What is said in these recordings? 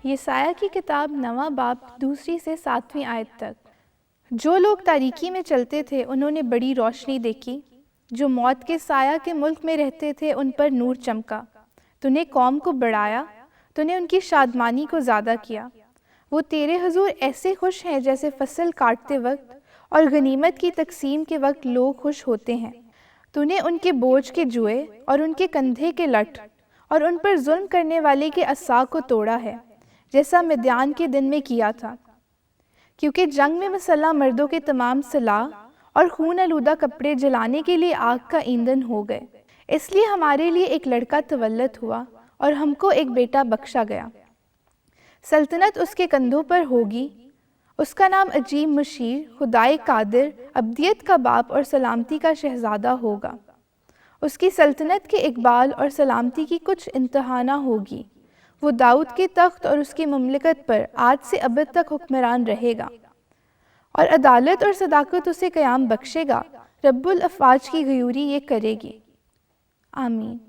यसाया की किताब 9वां बाब 2 से 7वीं आयत तक। जो लोग तारीकी में चलते थे उन्होंने बड़ी रोशनी देखी, जो मौत के साया के मुल्क में रहते थे उन पर नूर चमका। तूने कौम को बढ़ाया, तूने उनकी शादमानी को ज़्यादा किया। वो तेरे हुजूर ऐसे खुश हैं जैसे फसल काटते वक्त और गनीमत की तकसीम के वक्त लोग खुश होते हैं। तूने उनके बोझ के जुए और उनके कंधे के लठ और उन पर जुल्म करने वाले के असा को तोड़ा है, जैसा मिद्यान के दिन में किया था। क्योंकि जंग में मसल्ला मर्दों के तमाम सलाह और खून आलूदा कपड़े जलाने के लिए आग का ईंधन हो गए। इसलिए हमारे लिए एक लड़का तवल्लत हुआ और हमको एक बेटा बख्शा गया। सल्तनत उसके कंधों पर होगी। उसका नाम अजीब मुशीर, खुदाए कादिर, अब्दियत का बाप और सलामती का शहजादा होगा। उसकी सल्तनत के इकबाल और सलामती की कुछ इंतहा न होगी। वो दाऊद के तख्त और उसकी ममलिकत पर आज से अबद तक हुक्मरान रहेगा, और अदालत और सदाकत उसे क़याम बख्शेगा। रब्बुल अफ़वाज की गयूरी ये करेगी। आमीन।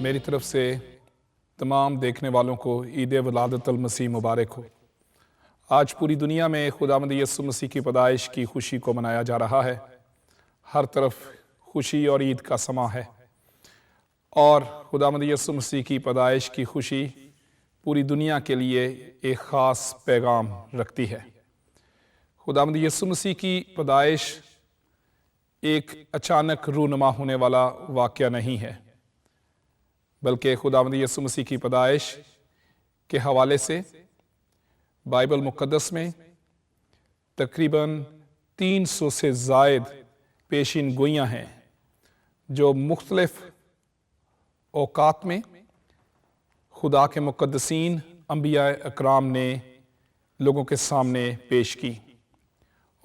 मेरी तरफ से तमाम देखने वालों को ईद वलादतुल मसीह मुबारक हो। आज पूरी दुनिया में खुदावंद यीशु मसीह की पैदाइश की खुशी को मनाया जा रहा है। हर तरफ खुशी और ईद का समा है और खुदावंद यीशु मसीह की पैदाइश की खुशी पूरी दुनिया के लिए एक ख़ास पैगाम रखती है। खुदावंद यीशु मसीह की पैदाइश एक अचानक रूनुमा होने वाला वाक़या नहीं है, बल्कि खुदावंद यीशु मसीह की पैदाइश के हवाले से बाइबल मुक़द्दस में तकरीबन 300 से ज़ायद पेशीन गोइयाँ हैं जो मुख्तलिफ औकात में खुदा के मुक़द्दसीन अंबिया अकराम ने लोगों के सामने पेश की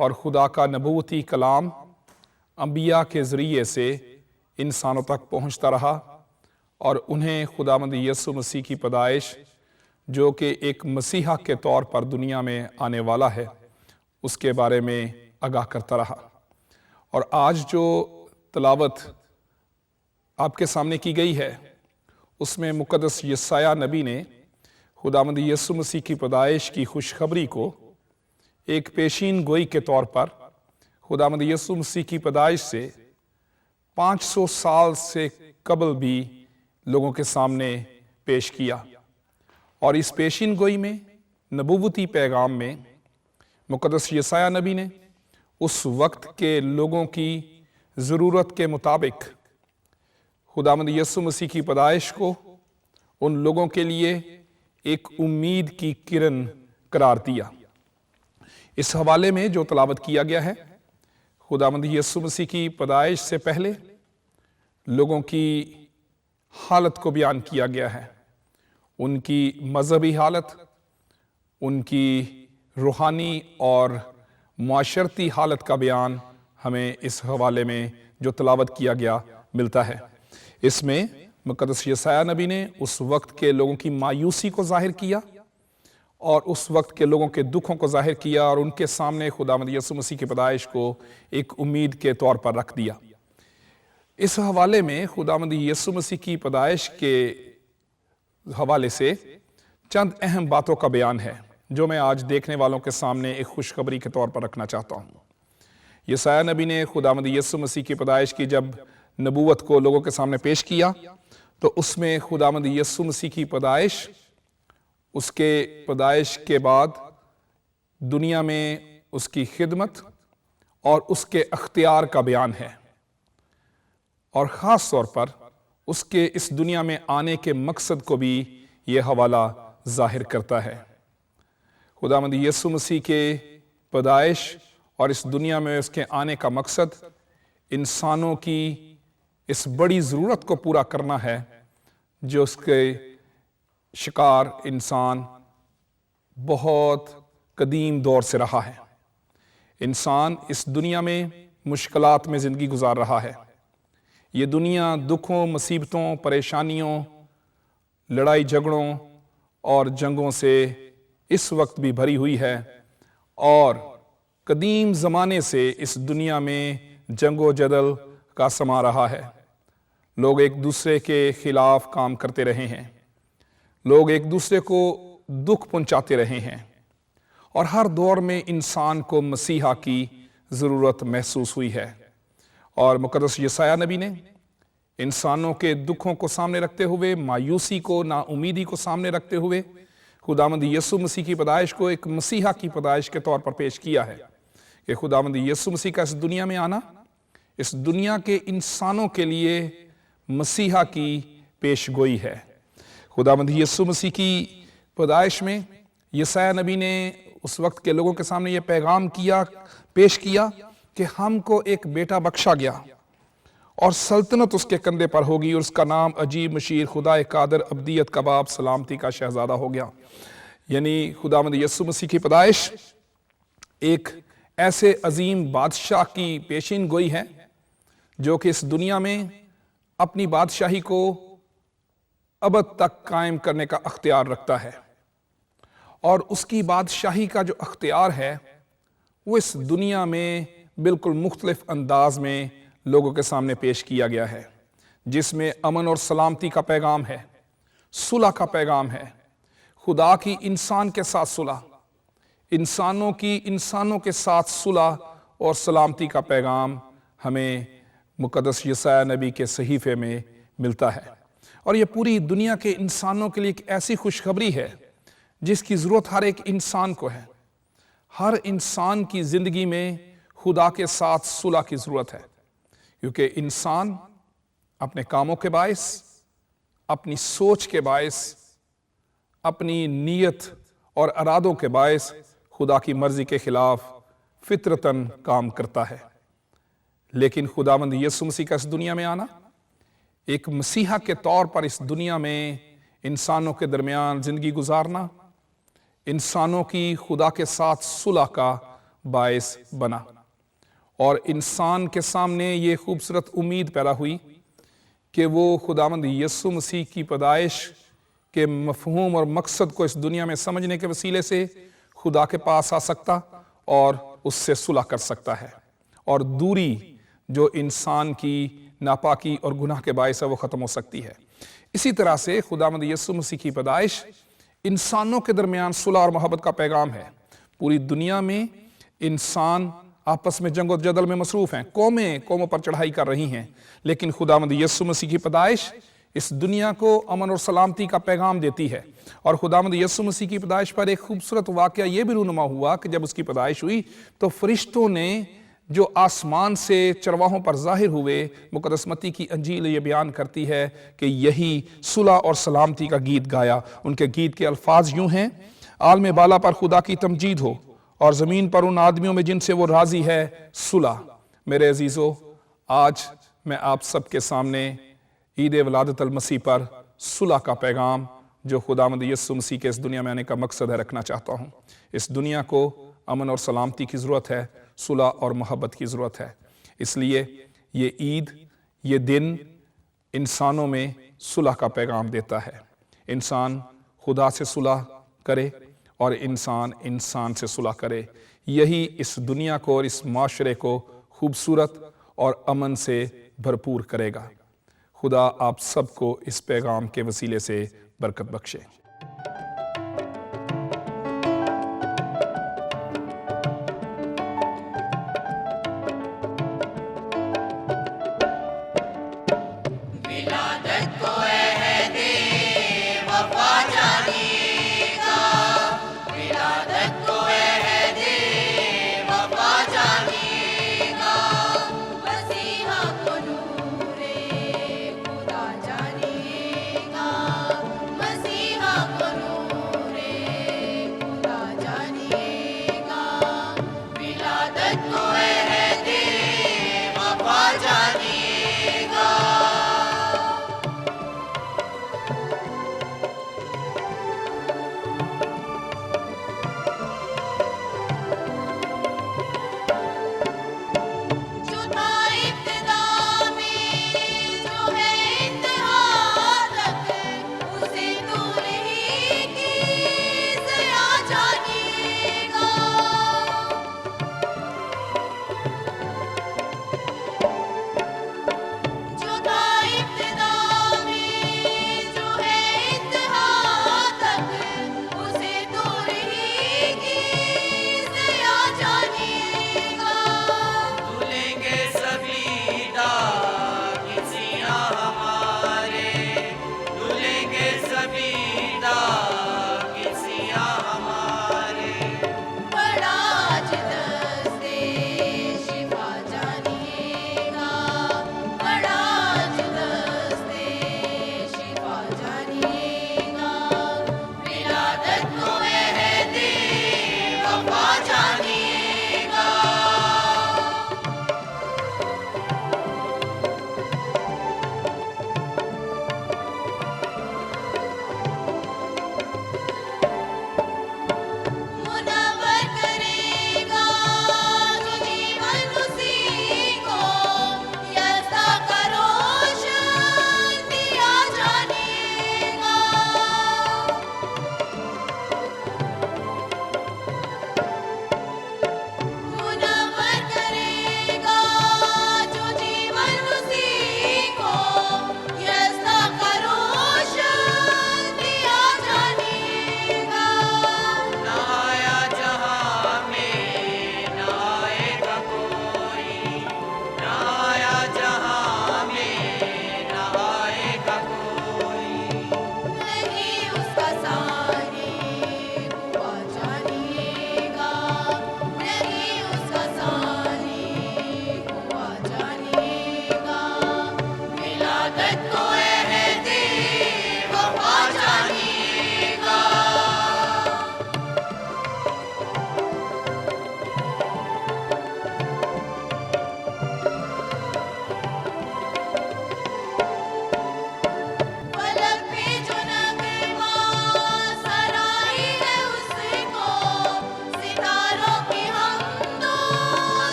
और खुदा का नबूवती कलाम अंबिया के ज़रिए से इंसानों तक पहुँचता रहा और उन्हें खुदावंद यीशु मसीह की पैदाइश जो कि एक मसीहा के तौर पर दुनिया में आने वाला है उसके बारे में आगाह करता रहा। और आज जो तलावत आपके सामने की गई है उसमें मुक़द्दस यशायाह नबी ने खुदावंद यीशु मसीह की पैदाइश की खुशखबरी को एक पेशीन गोई के तौर पर खुदावंद यीशु मसीह की पैदाइश से 500 साल से कबल भी लोगों के सामने पेश किया। और इस पेशीन गोई में नबूवती पैगाम में मुक़द्दस यशायाह नबी ने उस वक्त के लोगों की ज़रूरत के मुताबिक खुदावंद यीशु मसीह की पैदाइश को उन लोगों के लिए एक उम्मीद की किरण करार दिया। इस हवाले में जो तलावत किया गया है, खुदावंद यीशु मसीह की पैदाइश से पहले लोगों की हालत को बयान किया गया है, उनकी मजहबी हालत, उनकी रूहानी और माशरती हालत का बयान हमें इस हवाले में जो तलावत किया गया मिलता है। इसमें मुक़द्दस यशायाह नबी ने उस वक्त के लोगों की मायूसी को जाहिर किया और उस वक्त के लोगों के दुखों को जाहिर किया और उनके सामने खुदावंद यीशु मसीह की पैदाइश को एक उम्मीद के तौर पर रख दिया। इस हवाले में खुदावंद यीशु मसीह की पैदाइश के हवाले से चंद अहम बातों का बयान है जो मैं आज देखने वालों के सामने एक खुशखबरी के तौर पर रखना चाहता हूँ। यशायाह नबी ने खुदावंद यीशु मसीह की पैदाइश की जब नबूवत को लोगों के सामने पेश किया तो उसमें खुदावंद यीशु मसीह की पैदाइश, उसके पैदाइश के बाद दुनिया में उसकी खिदमत और उसके अख्तियार का बयान है और ख़ास तौर पर उसके इस दुनिया में आने के मकसद को भी यह हवाला जाहिर करता है। खुदावंद यीशु मसीह के पैदाइश और इस दुनिया में उसके आने का मकसद इंसानों की इस बड़ी ज़रूरत को पूरा करना है जो उसके शिकार इंसान बहुत कदीम दौर से रहा है। इंसान इस दुनिया में मुश्किलात में ज़िंदगी गुजार रहा है। ये दुनिया दुखों, मुसीबतों, परेशानियों, लड़ाई झगड़ों और जंगों से इस वक्त भी भरी हुई है और कदीम ज़माने से इस दुनिया में जंगो जदल का समा रहा है। लोग एक दूसरे के खिलाफ काम करते रहे हैं, लोग एक दूसरे को दुख पहुंचाते रहे हैं और हर दौर में इंसान को मसीहा की ज़रूरत महसूस हुई है। और मुक़द्दस यशायाह नबी ने इंसानों के दुखों को सामने रखते हुए, मायूसी को, नाउमीदी को सामने रखते हुए खुदावंद यीशु मसीह की पैदाइश को एक मसीहा की पैदाइश के तौर पर पेश किया है कि खुदावंद यीशु मसीह का इस दुनिया में आना इस दुनिया के इंसानों के लिए मसीहा की पेशगोई है। खुदावंद यीशु मसीह की पैदाइश में यशायाह नबी ने उस वक्त के लोगों के सामने यह पैगाम पेश किया कि हमको एक बेटा बख्शा गया और सल्तनत उसके कंधे पर होगी और उसका नाम अजीब मशीर खुदा कादर अब्दियत का बाप सलामती का शहजादा हो गया। यानी खुदावंद यीशु मसीह की पैदाइश एक ऐसे अजीम बादशाह की पेशीन गोई है जो कि इस दुनिया में अपनी बादशाही को अबद तक कायम करने का अख्तियार रखता है और उसकी बादशाही का जो अख्तियार है वो इस दुनिया में बिल्कुल मुख्तलिफ अंदाज में लोगों के सामने पेश किया गया है, जिसमें अमन और सलामती का पैगाम है, सुलह का पैगाम है, खुदा की इंसान के साथ सुलह, इंसानों की इंसानों के साथ सुलह और सलामती का पैगाम हमें मुकद्दस यशायाह नबी के सहीफे में मिलता है। और ये पूरी दुनिया के इंसानों के लिए एक ऐसी खुशखबरी है जिसकी ज़रूरत हर एक इंसान को है। हर इंसान की ज़िंदगी में खुदा के साथ सुलह की ज़रूरत है, क्योंकि इंसान अपने कामों के बायस, अपनी सोच के बायस, अपनी नीयत और इरादों के बायस खुदा की मर्जी के खिलाफ फितरतन काम करता है। लेकिन खुदावंद यीशु मसीह का इस दुनिया में आना, एक मसीहा के तौर पर इस दुनिया में इंसानों के दरमियान जिंदगी गुजारना, इंसानों की खुदा के साथ सुलह का बायस बना और इंसान के सामने ये खूबसूरत उम्मीद पैदा हुई कि वो खुदावंद यीशु मसीह की पैदाइश के मफहूम और मकसद को इस दुनिया में समझने के वसीले से खुदा के पास आ सकता और उससे सुलह कर सकता है और दूरी जो इंसान की नापाकी और गुनाह के बायस है वो ख़त्म हो सकती है। इसी तरह से खुदावंद यीशु मसीह की पैदाइश इंसानों के दरमियान सुलह और मोहब्बत का पैगाम है। पूरी दुनिया में इंसान आपस में जंग और जदल में मसरूफ हैं, कौमें कौमों पर चढ़ाई कर रही हैं, लेकिन खुदावंद यीशु मसीह की पैदाइश इस दुनिया को अमन और सलामती का पैगाम देती है। और खुदावंद यीशु मसीह की पैदाइश पर एक खूबसूरत वाक़या ये भी रूनुमा हुआ कि जब उसकी पैदाइश हुई तो फरिश्तों ने जो आसमान से चरवाहों पर जाहिर हुए, मुकद्दस मत्ती की अंजील ये बयान करती है कि यही सुलह और सलामती का गीत गाया। उनके गीत के अल्फाज यूं हैं, आलम बाला पर खुदा की तमजीद हो और ज़मीन पर उन आदमियों में जिनसे वो राज़ी है सुलह। मेरे अजीज़ों, आज मैं आप सबके सामने ईद वलादत अल मसीह पर सुलह का पैगाम जो खुदावंद यीशु मसीह के इस दुनिया में आने का मकसद है रखना चाहता हूँ। इस दुनिया को अमन और सलामती की ज़रूरत है, सुलह और मोहब्बत की ज़रूरत है। इसलिए ये ईद, ये दिन इंसानों में सुलह का पैगाम देता है। इंसान खुदा से सुलह करे और इंसान इंसान से सुलह करे। यही इस दुनिया को और इस माशरे को खूबसूरत और अमन से भरपूर करेगा। खुदा आप सबको इस पैगाम के वसीले से बरकत बख्शे। मसीहा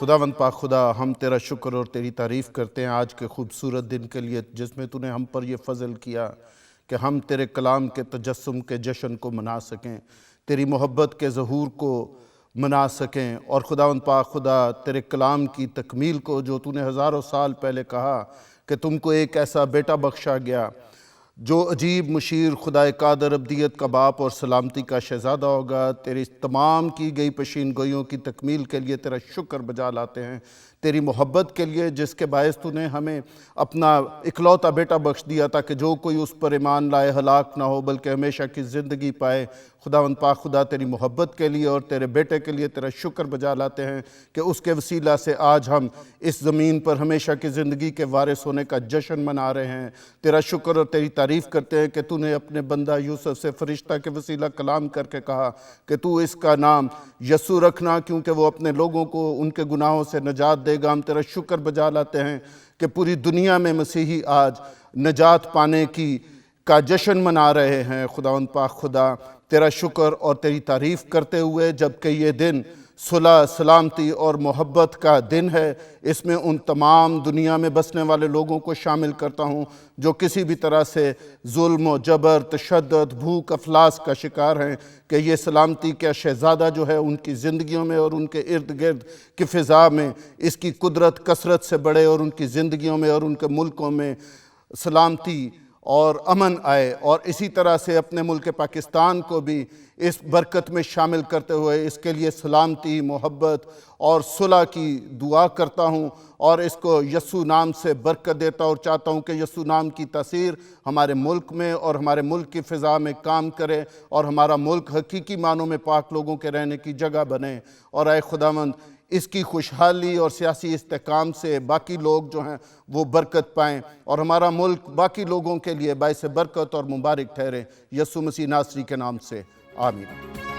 खुदावंद पाक खुदा, हम तेरा शुक्र और तेरी तारीफ़ करते हैं आज के खूबसूरत दिन के लिए जिसमें तूने हम पर यह फ़ज़ल किया कि हम तेरे कलाम के तजस्सुम के जश्न को मना सकें, तेरी मोहब्बत के ज़हूर को मना सकें, और खुदावंद पाक खुदा तेरे कलाम की तकमील को जो तूने हज़ारों साल पहले कहा कि तुमको एक ऐसा बेटा बख्शा गया जो अजीब मुशीर खुदा कादर अब्दियत का बाप और सलामती का शहज़ादा होगा। तेरी तमाम की गई पेशीन गोइयों की तकमील के लिए तेरा शुक्र बजा लाते हैं, तेरी मोहब्बत के लिए जिसके बायस तूने हमें अपना इकलौता बेटा बख्श दिया ताकि जो कोई उस पर ईमान लाए हलाक ना हो बल्कि हमेशा की ज़िंदगी पाए। खुदावंद पाक खुदा, तेरी मोहब्बत के लिए और तेरे बेटे के लिए तेरा शुक्र बजा लाते हैं कि उसके वसीला से आज हम इस ज़मीन पर हमेशा की ज़िंदगी के वारिस होने का जश्न मना रहे हैं। तेरा शुक्र और तेरी तारीफ़ करते हैं कि तूने अपने बंदा यूसुफ से फ़रिश्ता के वसीला कलाम करके कहा कि तू इसका नाम यसू रखना क्योंकि वो अपने लोगों को उनके गुनाहों से निजात देगा। हम तेरा शुक्र बजा लाते हैं कि पूरी दुनिया में मसीही आज निजात पाने का जश्न मना रहे हैं। खुदावंद पाक खुदा, तेरा शुक्र और तेरी तारीफ़ करते हुए जबकि ये दिन सुलह, सलामती और मोहब्बत का दिन है, इसमें उन तमाम दुनिया में बसने वाले लोगों को शामिल करता हूँ जो किसी भी तरह से जुल्म, जबर, तशद्दुद, भूख, अफलास का शिकार हैं, कि ये सलामती का शहज़ादा जो है उनकी ज़िंदगियों में और उनके इर्द गिर्द की फ़िज़ा में इसकी कुदरत कसरत से बढ़े और उनकी ज़िंदगियों में और उनके मुल्कों में सलामती और अमन आए। और इसी तरह से अपने मुल्क पाकिस्तान को भी इस बरकत में शामिल करते हुए इसके लिए सलामती, मोहब्बत और सुलह की दुआ करता हूँ और इसको यसू नाम से बरकत देता और चाहता हूँ कि यसू नाम की तासीर हमारे मुल्क में और हमारे मुल्क की फ़िज़ा में काम करे और हमारा मुल्क हकीकी मानों में पाक लोगों के रहने की जगह बने। और आए खुदावंद, इसकी खुशहाली और सियासी इस्तेकाम से बाकी लोग जो हैं वो बरकत पाएँ और हमारा मुल्क बाकी लोगों के लिए बाइस बरकत और मुबारक ठहरे। यसू मसीह नासरी के नाम से आमीन।